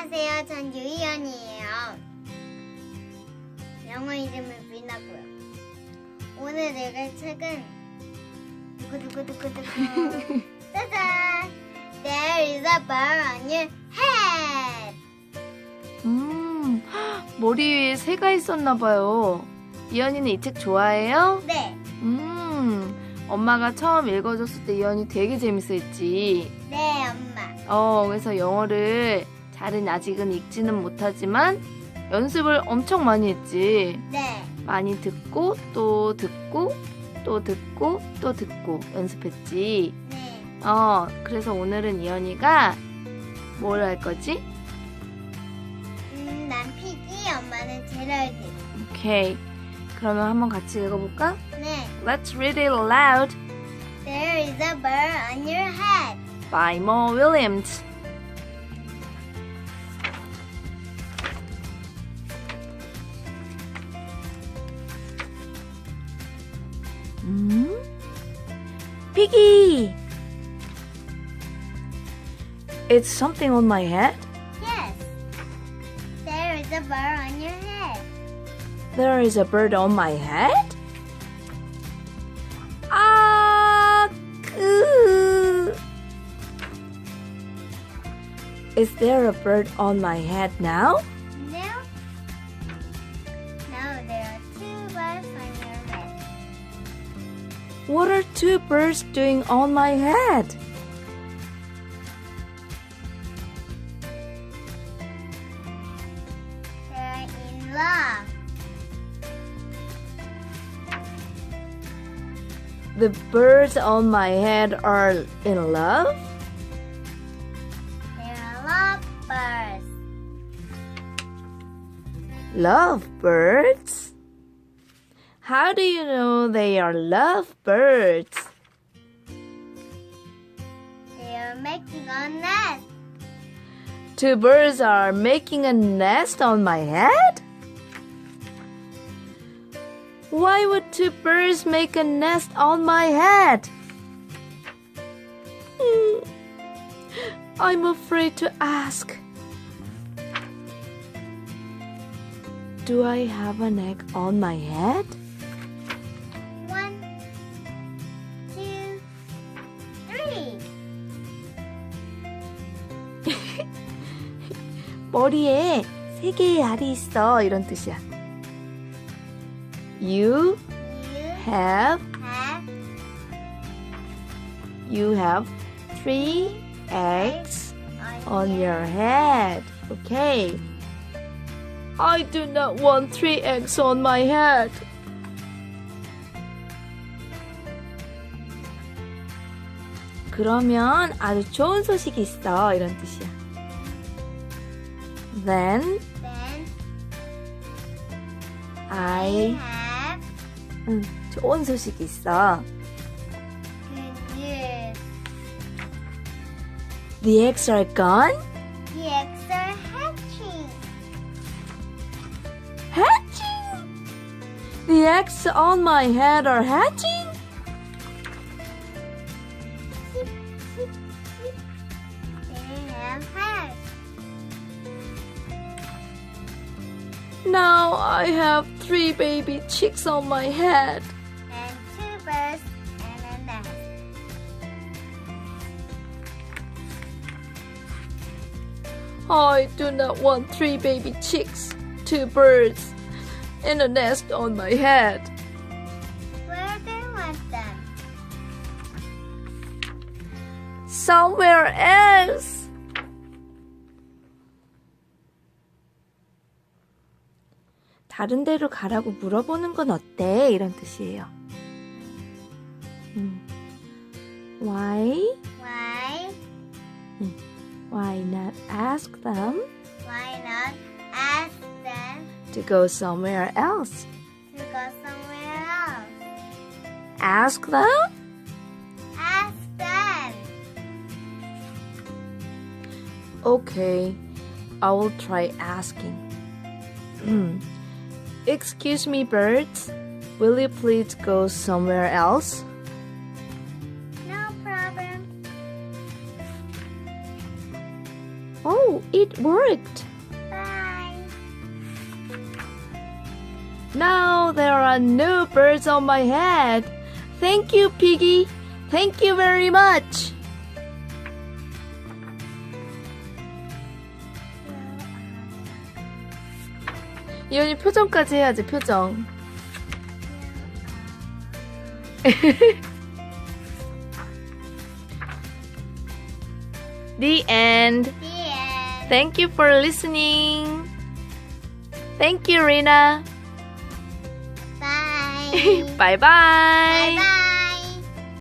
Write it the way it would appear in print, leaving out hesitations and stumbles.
안녕하세요. 전 유희연이에요. 영어 이름은 미나고요. 오늘 읽을 책은 두구두구두구두구 짜잔! There is a bird on your head. 머리 위에 새가 있었나봐요. 이현이는 이 책 좋아해요? 네. 엄마가 처음 읽어줬을 때 이현이 되게 재밌어했지. 네, 엄마. 그래서 영어를 잘은 아직은 읽지는 못하지만 연습을 엄청 많이 했지. 네. 많이 듣고 또 듣고 또 듣고 또 듣고 연습했지. 네. 그래서 오늘은 이현이가 뭘 할 거지? 난 피기, 엄마는 제럴드. 오케이. 그러면 한번 같이 읽어볼까? 네. Let's read it aloud. There is a bird on your head. By Mo Willems. Piggie! It's something on my head? Yes. There is a bird on your head. There is a bird on my head? Is there a bird on my head now? No. No, there are two birds on your head. What are two birds doing on my head? They're in love. The birds on my head are in love? They're lovebirds. Lovebirds? How do you know they are lovebirds? They are making a nest. Two birds are making a nest on my head? Why would two birds make a nest on my head? I'm afraid to ask. Do I have an egg on my head? 1, 2, 3. 머리에 3개의 알이 있어. 이런 뜻이야. You You have 3 eggs on your head. Okay. I do not want 3 eggs on my head. 그러면 아주 좋은 소식이 있어. 이런 뜻이야. Then I have 좋은 소식이 있어. good news. The eggs are gone? The eggs are hatching. Hatching! The eggs on my head are hatching? Chip, chip, chip. They have hatched. Now I have 3 baby chicks on my head. And 2 birds and a nest. I do not want 3 baby chicks, 2 birds, and a nest on my head. Where do you want them? Somewhere else. 다른 데로 가라고 물어보는 건 어때? 이런 뜻이에요. Why? Why not ask them Why not ask them to go somewhere else? to go somewhere else? Ask them? Ask them. Okay, I will try asking. Excuse me, birds. Will you please go somewhere else? No problem. Oh, Oh, it worked. Bye. Now there are no birds on my head. Thank you, Piggie. Thank you very much. 이현이 표정까지 해야지, 표정. The end. The end. Thank you for listening. Thank you, Rina. Bye. Bye bye. Bye bye.